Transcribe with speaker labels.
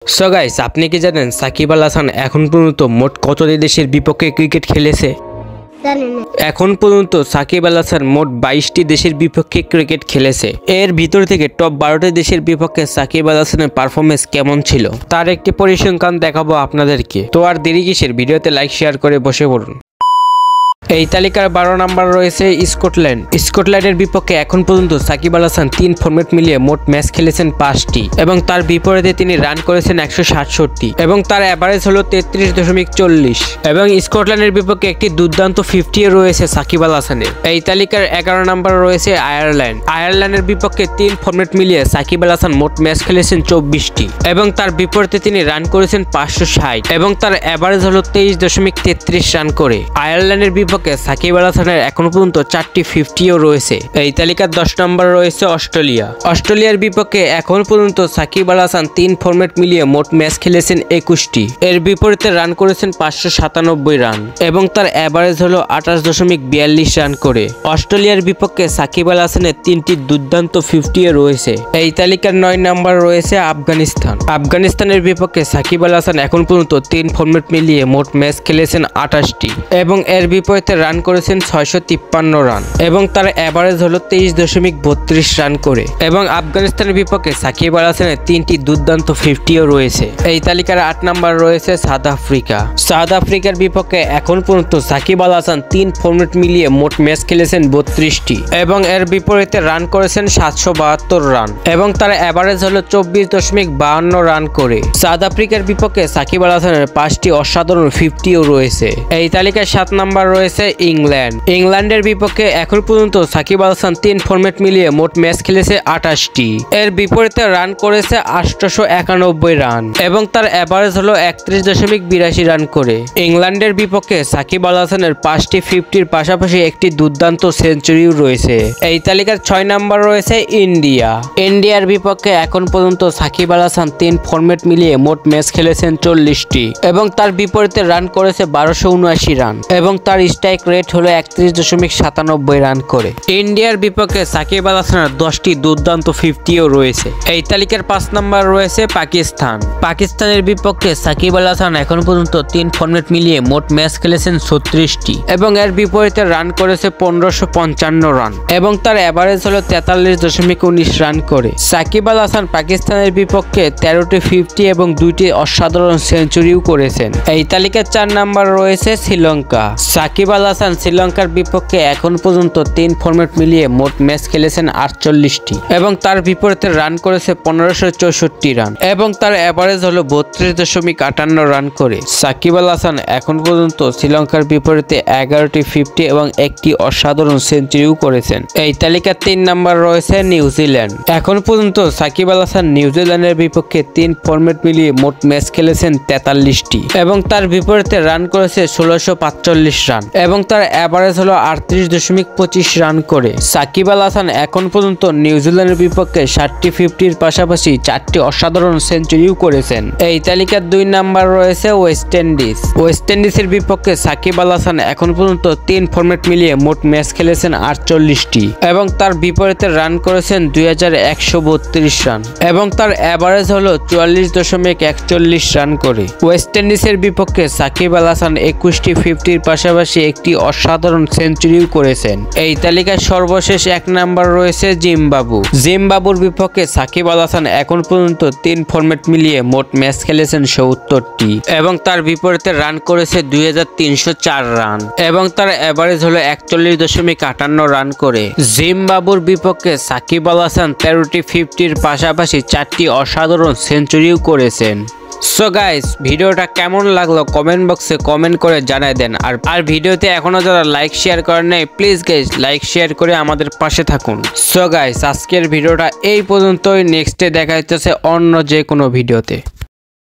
Speaker 1: So guys, আপনি কি জানেন সাকিব আল হাসান এখন পর্যন্ত মোট কতটি দেশের বিপক্ষে ক্রিকেট খেলেছে? এখন পর্যন্ত সাকিব আল হাসান মোট 22টি দেশের বিপক্ষে ক্রিকেট খেলেছে। এর ভিতর থেকে টপ 12টি দেশের বিপক্ষে সাকিব আল হাসানের পারফরমেন্স কেমন ছিল তার একটি পরিসংখ্যান দেখাবো আপনাদেরকে। তো আর দেরি কিসের, ভিডিওতে লাইক শেয়ার করে বসে পড়ুন। এই তালিকার 12 নম্বর রয়েছে স্কটল্যান্ড। স্কটল্যান্ডের বিপক্ষে এখন পর্যন্ত সাকিব আল হাসান 3 ফরম্যাট মিলিয়ে মোট ম্যাচ খেলেছেন 5টি এবং তার বিপরীতে তিনি রান করেছেন 167 এবং তার অ্যাভারেজ হলো 33.40 এবং স্কটল্যান্ডের বিপক্ষে একটি দুর্দান্ত 50 রয়েছে সাকিব আল হাসানের। এই তালিকার 11 নম্বর রয়েছে আয়ারল্যান্ড। আয়ারল্যান্ডের বিপক্ষে 3 ফরম্যাট মিলিয়ে সাকিব আল হাসান মোট ম্যাচ খেলেছেন 24টি এবং তার বিপরীতে তিনি রান করেছেন 560 এবং তার অ্যাভারেজ হলো 23.33 রান করে। আয়ারল্যান্ডের বিপক্ষে সাকিব আল হাসানের এখন পর্যন্ত 4টি 50ও রয়েছে। এই তালিকার 10 নম্বর রয়েছে অস্ট্রেলিয়া। অস্ট্রেলিয়ার বিপক্ষে এখন পর্যন্ত সাকিব আল হাসান 3 ফরম্যাট মিলিয়ে মোট ম্যাচ খেলেছেন 21টি। এর বিপরীতে রান করেছেন 597 রান এবং তার অ্যাভারেজ হলো 28.42 রান করে। অস্ট্রেলিয়ার বিপক্ষে সাকিব আল হাসানের 3টি দুর্দান্ত 50ও রয়েছে। এই তালিকার 9 নম্বর রয়েছে আফগানিস্তান। আফগানিস্তানের বিপক্ষে সাকিব আল হাসান এখন পর্যন্ত 3 ফরম্যাট মিলিয়ে মোট ম্যাচ খেলেছেন 28টি এবং এর বিপরীতে রান করেছেন 653 রান এবং তার অ্যাভারেজ হলো 23.32 রান করে এবং আফগানিস্তানের বিপক্ষে সাকিব আল হাসানের 3টি দুর্দান্ত 50ও রয়েছে। এই তালিকার 8 নম্বর রয়েছে সাউথ আফ্রিকা। সাউথ আফ্রিকার বিপক্ষে এখন পর্যন্ত সাকিব আল হাসান 3 ফরম্যাট মিলিয়ে মোট ম্যাচ খেলেছেন 32টি এবং এর বিপরীতে রান করেছেন 772 রান এবং তার অ্যাভারেজ হলো 24.52 রান করে। সাউথ আফ্রিকার বিপক্ষে সাকিব আল হাসানের 5টি অসাধারণ 50ও রয়েছে। এই তালিকার 7 নম্বর রয়েছে ইংল্যান্ড। ইংল্যান্ডের বিপক্ষে এখন পর্যন্ত সাকিব আল হাসান 3 ফরম্যাট মিলিয়ে মোট ম্যাচ খেলেছে 28টি। এর বিপরীতে রান করেছে 891 রান এবং তার অ্যাভারেজ হলো 31.82 রান করে। ইংল্যান্ডের বিপক্ষে সাকিব আল হাসানের 5টি 50-র পাশাপাশি একটি দুর্দান্ত সেঞ্চুরিও রয়েছে। এই তালিকার 6 নম্বর রয়েছে ইন্ডিয়া। ইন্ডিয়ার বিপক্ষে এখন পর্যন্ত সাকিব আল হাসান 3 ফরম্যাট মিলিয়ে মোট ম্যাচ খেলেছেন 40টি এবং তার বিপরীতে রান করেছে 1279 রান এবং তার স্ট্রাইক রেট হলো 31.97 রান করে। ইন্ডিয়ার বিপক্ষে সাকিব আল হাসানের 10টি দুর্দান্ত 50ও রয়েছে। এই তালিকার 5 নম্বর রয়েছে পাকিস্তান। পাকিস্তানের বিপক্ষে সাকিব আল হাসান এখন পর্যন্ত 3 ফরম্যাট মিলিয়ে মোট ম্যাচ খেলেছেন 36টি এবং এর বিপরীতে রান করেছে 1555 রান এবং তার অ্যাভারেজ হলো 43.19 রান করে। সাকিব আল হাসান পাকিস্তানের বিপক্ষে 13টি 50 এবং 2টি অসাধারণ সেঞ্চুরিও করেছেন। এই তালিকার 4 নম্বর রয়েছে শ্রীলঙ্কা। সাকিব আল হাসান শ্রীলঙ্কার বিপক্ষে এখন পর্যন্ত 3 ফরম্যাট মিলিয়ে মোট ম্যাচ খেলেছেন 48টি এবং তার বিপরীতে রান করেছে 1564 রান এবং তার অ্যাভারেজ হলো 32.58 রান করে। সাকিব আল হাসান এখন পর্যন্ত শ্রীলঙ্কার বিপরীতে 11টি 50 এবং একটি অসাধারণ সেঞ্চুরিও করেছেন। এই তালিকার 3 নম্বর রয়েছে নিউজিল্যান্ড। এখন পর্যন্ত সাকিব আল হাসান নিউজিল্যান্ডের বিপক্ষে 3 ফরম্যাট মিলিয়ে মোট ম্যাচ খেলেছেন 43টি এবং তার বিপরীতে রান করেছে 1645 রান এবং তার অ্যাভারেজ হলো 38.25 রান করে। সাকিব আল হাসান এখন পর্যন্ত নিউজিল্যান্ডের বিপক্ষে 7টি 50-র পাশাপাশি 4টি অসাধারণ সেঞ্চুরিও করেছেন। এই তালিকার 2 নম্বর রয়েছে ওয়েস্ট ইন্ডিজ। ওয়েস্ট ইন্ডিজের বিপক্ষে সাকিব আল হাসান এখন পর্যন্ত 3 ফরম্যাট মিলিয়ে মোট ম্যাচ খেলেছেন 48টি এবং তার বিপরীতে রান করেছেন 2132 রান এবং তার অ্যাভারেজ হলো 44.41 রান করে। ওয়েস্ট ইন্ডিজের বিপক্ষে সাকিব আল হাসান 21টি 50-র পাশাপাশি একটি অসাধারণ সেঞ্চুরিও করেছেন। এই তালিকায় সর্বশেষ 1 নম্বর রয়েছে জিম্বাবু। জিম্বাবুর বিপক্ষে সাকিব আল হাসান এখন পর্যন্ত 3 ফরম্যাট মিলিয়ে মোট ম্যাচ খেলেছেন 70টি এবং তার বিপরীতে রান করেছে 2304 রান এবং তার অ্যাভারেজ হলো 41.58 রান করে। জিম্বাবুর বিপক্ষে সাকিব আল হাসান 13টি 50-র পাশাপাশি 4টি অসাধারণ সেঞ্চুরিও করেছেন। সো গাইস, ভিডিওটা কেমন লাগলো কমেন্ট বক্সে কমেন্ট করে জানাই দেন। আর ভিডিওতে এখনো যারা লাইক শেয়ার করেন নাই, প্লিজ গাইস লাইক শেয়ার করে আমাদের পাশে থাকুন। সো গাইস, আজকের ভিডিওটা এই পর্যন্তই। নেক্সটে দেখা যাচ্ছে অন্য যে কোনো ভিডিওতে।